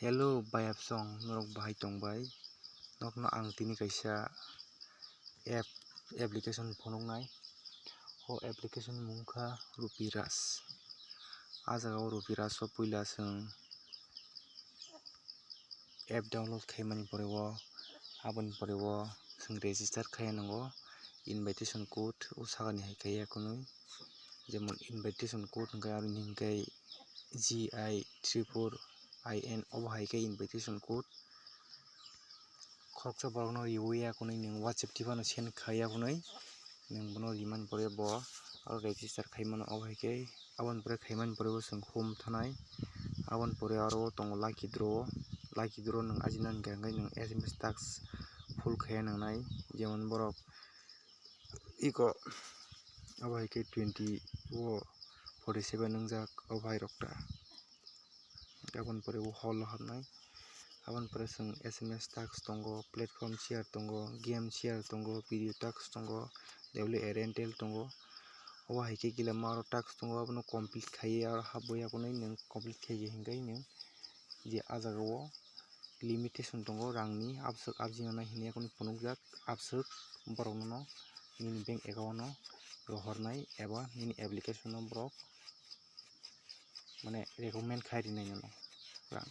Hello bayapsong norok bahai tongbai nokno ang tini kaisa application phonoknai o application mungkha rupiras ah jaga o rupiras o puila chwng app download khaimani pore o aboni pore o chwng register khaiya nango invitation code o sagani hai kaiya kunui jemon invitation code hingkhe aroni hingkhe GI34IN obo hai khe invitation code khoroksa borok no riyoya kunui nung whatsapp tipano send khaiya kunui nung bono rimani pore bo aro register khaimano obo hai khe aboni pore khaimani pore bo chwng home thanai aboni pore aro o tongo lucky draw nung ajinani hingka hingke nung SMS task full khaiya nangnai jemon borok iko obo hai khe 47 nungjak o bahai rok ta aboni pore o hall o habnai aboni pore chwng SMS task tongo platform share tongo game share tongo video task tongo WRNTL tongo obo hai khe gilamo aro task tongo abono complete khaiya aro habboya kunui nung complete khaijak hingkhe nung je ah jaga o limitation tongo rangni abswk abjinani hinui kheno phunukjak abswk borok no nini bank account no rohornai eba nini application no borok mane recommend khai rinai no rang.